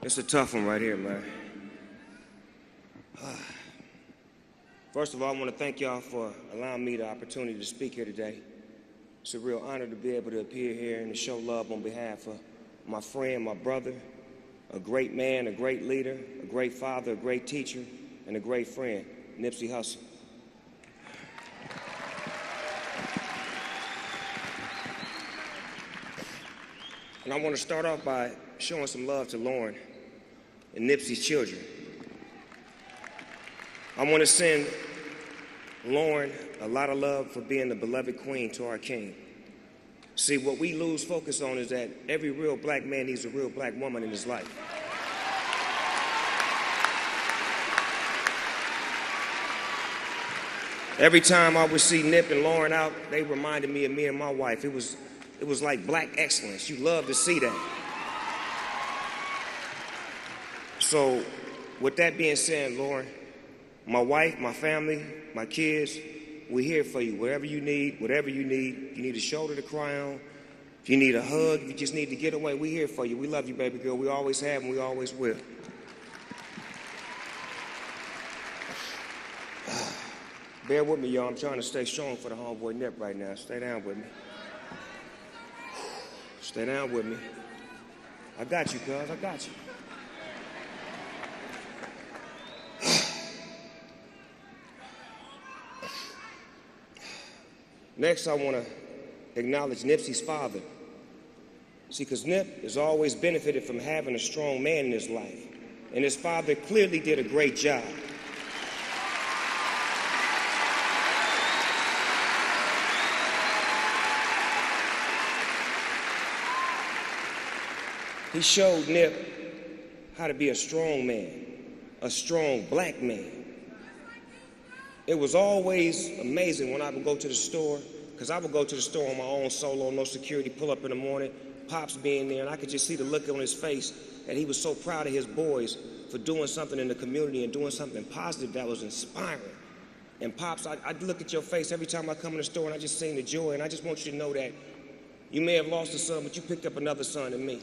It's a tough one right here, man. First of all, I want to thank y'all for allowing me the opportunity to speak here today. It's a real honor to be able to appear here and to show love on behalf of my friend, my brother, a great man, a great leader, a great father, a great teacher, and a great friend, Nipsey Hussle. And I want to start off by showing some love to Lauren and Nipsey's children. I want to send Lauren a lot of love for being the beloved queen to our king. See, what we lose focus on is that every real black man needs a real black woman in his life. Every time I would see Nip and Lauren out, they reminded me of me and my wife. It was like black excellence. You love to see that. So, with that being said, Lauren, my wife, my family, my kids, we're here for you. Whatever you need, you need a shoulder to cry on, if you need a hug, if you just need to get away, we're here for you. We love you, baby girl. We always have and we always will. Bear with me, y'all. I'm trying to stay strong for the homeboy Nip right now. Stay down with me. Stay down with me. I got you, cuz. I got you. Next, I want to acknowledge Nipsey's father. See, because Nip has always benefited from having a strong man in his life. And his father clearly did a great job. He showed Nip how to be a strong man, a strong black man. It was always amazing when I would go to the store, because I would go to the store on my own solo, no security, pull up in the morning, Pops being there, and I could just see the look on his face that he was so proud of his boys for doing something in the community and doing something positive that was inspiring. And Pops, I'd look at your face every time I come in the store and I just sing the joy, and I just want you to know that you may have lost a son, but you picked up another son in me.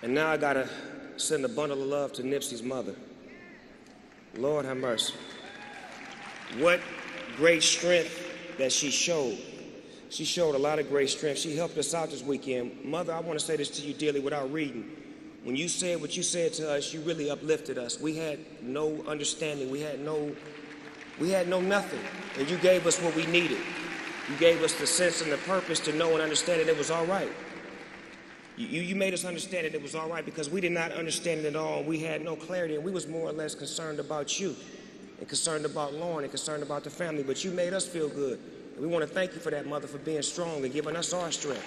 And now I gotta send a bundle of love to Nipsey's mother. Lord have mercy. What great strength that she showed. She showed a lot of great strength. She helped us out this weekend. Mother, I want to say this to you dearly without reading. When you said what you said to us, you really uplifted us. We had no understanding. We had no nothing. And you gave us what we needed. You gave us the sense and the purpose to know and understand that it was all right. You made us understand that it was all right because we did not understand it at all. We had no clarity, and we was more or less concerned about you and concerned about Lauren and concerned about the family, but you made us feel good. And we want to thank you for that, Mother, for being strong and giving us our strength.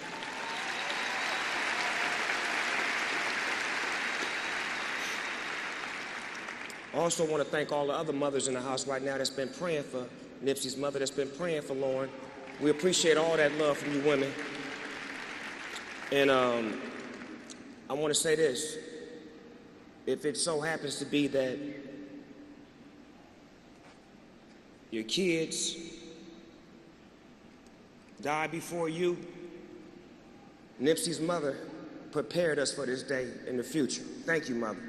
I also want to thank all the other mothers in the house right now that's been praying for Nipsey's mother, that's been praying for Lauren. We appreciate all that love from you women. And I want to say this. If it so happens to be that your kids die before you, Nipsey's mother prepared us for this day in the future. Thank you, Mother.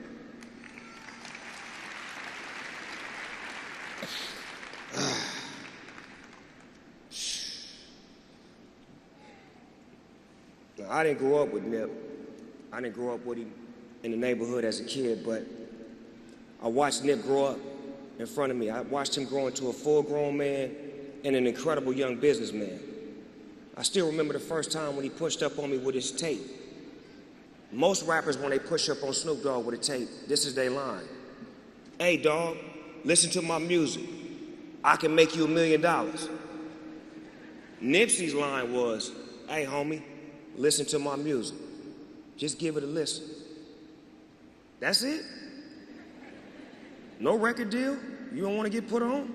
I didn't grow up with Nip. I didn't grow up with him in the neighborhood as a kid, but I watched Nip grow up in front of me. I watched him grow into a full-grown man and an incredible young businessman. I still remember the first time when he pushed up on me with his tape. Most rappers, when they push up on Snoop Dogg with a tape, this is their line. Hey, dog, listen to my music. I can make you $1 million. Nipsey's line was, hey, homie, listen to my music. Just give it a listen. That's it? No record deal? You don't want to get put on?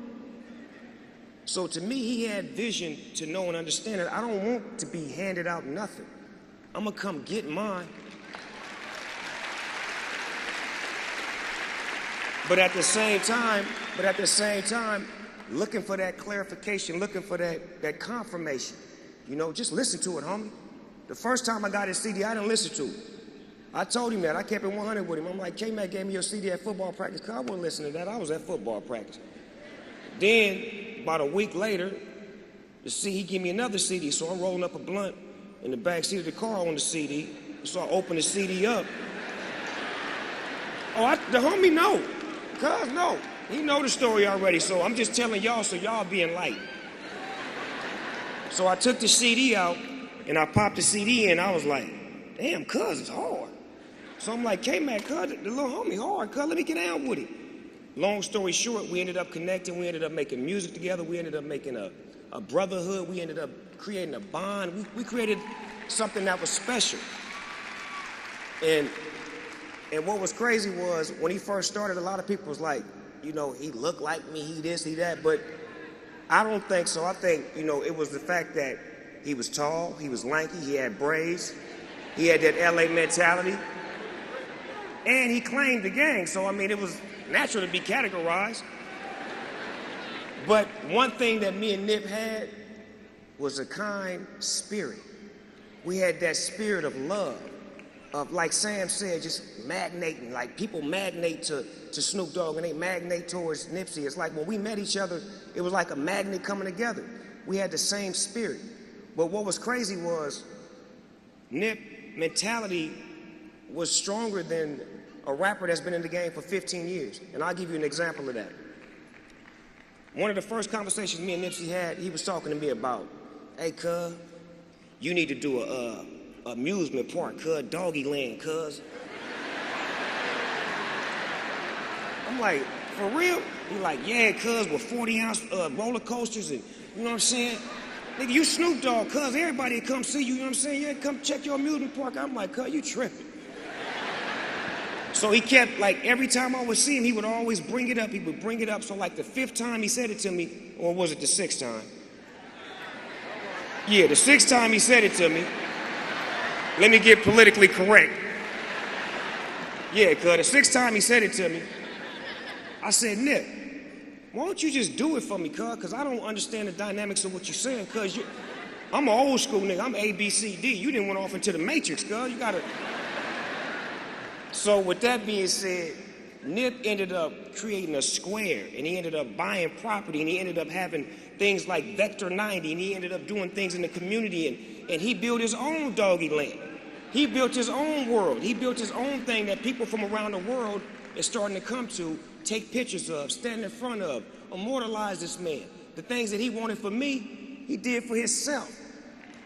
So to me, he had vision to know and understand that I don't want to be handed out nothing. I'm going to come get mine. But at the same time, looking for that clarification, looking for that confirmation. You know, just listen to it, homie. The first time I got his CD, I didn't listen to it. I told him that. I kept it 100 with him. I'm like, K-Mac gave me your CD at football practice. Cause I wouldn't listen to that. I was at football practice. Then, about a week later, he gave me another CD. So I'm rolling up a blunt in the back seat of the car on the CD. So I open the CD up. Oh, the homie know. Cuz no. He know the story already. So I'm just telling y'all so y'all be enlightened. So I took the CD out and I popped the CD in. I was like, damn, cuz it's hard. So I'm like, K-Mac, cuz the little homie hard, cuz let me get down with it. Long story short, we ended up connecting. We ended up making music together. We ended up making a brotherhood. We ended up creating a bond. We created something that was special. And what was crazy was when he first started, a lot of people was like, you know, he looked like me, he this, he that, but I don't think so. I think, you know, it was the fact that he was tall, he was lanky, he had braids, he had that LA mentality, and he claimed the gang, so I mean, it was natural to be categorized. But one thing that me and Nip had was a kind spirit. We had that spirit of love, of, like Sam said, just magnating, like people magnate to Snoop Dogg and they magnate towards Nipsey. It's like when we met each other, it was like a magnet coming together. We had the same spirit. But what was crazy was Nip mentality was stronger than a rapper that's been in the game for 15 years. And I'll give you an example of that. One of the first conversations me and Nipsey had, he was talking to me about, hey, cuz, you need to do a amusement park, cuz, doggy land, cuz. I'm like, for real? He like, yeah, cuz, with 40-ounce roller coasters and, you know what I'm saying? Nigga, you Snoop Dogg, cuz, everybody come see you know what I'm saying? Yeah, come check your amusement park. I'm like, cuz, you tripping. So he kept, like, every time I would see him, he would always bring it up. He would bring it up. So, like, the 5th time he said it to me, or was it the 6th time? Yeah, the 6th time he said it to me. Let me get politically correct. Yeah, cuz the 6th time he said it to me, I said, Nip, why don't you just do it for me, cuz? Because I don't understand the dynamics of what you're saying, cuz I'm an old school nigga. I'm A, B, C, D. You didn't went off into the Matrix, cuz. You gotta... So with that being said, Nip ended up creating a square, and he ended up buying property, and he ended up having things like Vector 90, and he ended up doing things in the community, and he built his own doggy land. He built his own world. He built his own thing that people from around the world is starting to come to, take pictures of, stand in front of, immortalize this man. The things that he wanted for me, he did for himself.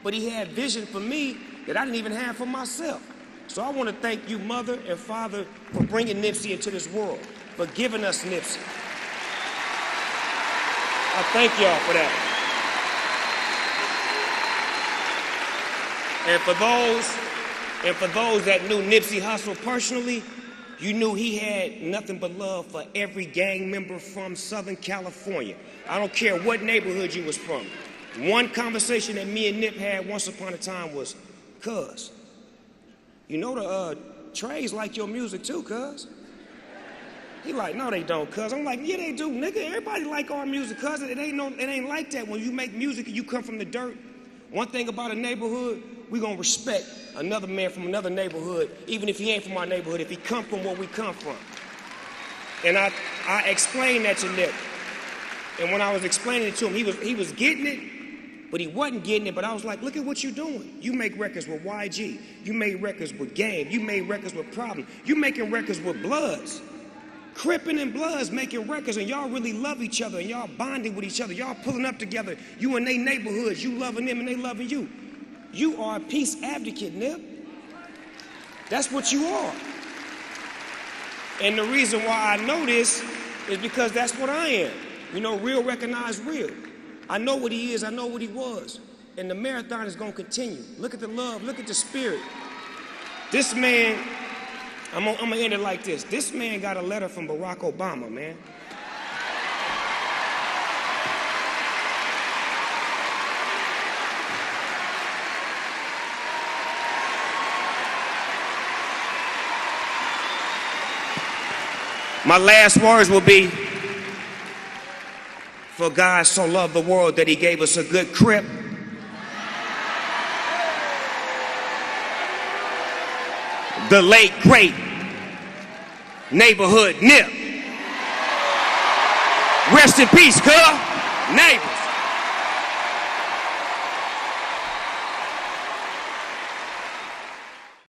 But he had vision for me that I didn't even have for myself. So I want to thank you, mother and father, for bringing Nipsey into this world, for giving us Nipsey. I thank y'all for that. And for those that knew Nipsey Hussle personally, you knew he had nothing but love for every gang member from Southern California. I don't care what neighborhood you was from. One conversation that me and Nip had once upon a time was, cuz, you know the Trays like your music too, cuz. He like, no they don't, cuz. I'm like, yeah they do, nigga. Everybody like our music, cuz. It ain't like that. When you make music and you come from the dirt, one thing about a neighborhood, we gonna respect another man from another neighborhood, even if he ain't from our neighborhood, if he come from where we come from. And I explained that to Nip. And when I was explaining it to him, he was getting it, but he wasn't getting it. But I was like, look at what you're doing. You make records with YG. You made records with Game. You made records with Problem. You making records with Bloods. Crippin' and Bloods making records, and y'all really love each other, and y'all bonding with each other. Y'all pulling up together. You in they neighborhoods. You loving them, and they loving you. You are a peace advocate, Nip. That's what you are. And the reason why I know this is because that's what I am. You know, real recognize real. I know what he is, I know what he was. And the marathon is gonna continue. Look at the love, look at the spirit. This man, I'm gonna end it like this. This man got a letter from Barack Obama, man. My last words will be, For God so loved the world that he gave us a good crib. The late, great neighborhood Nip. Rest in peace, cuz. Neighbor.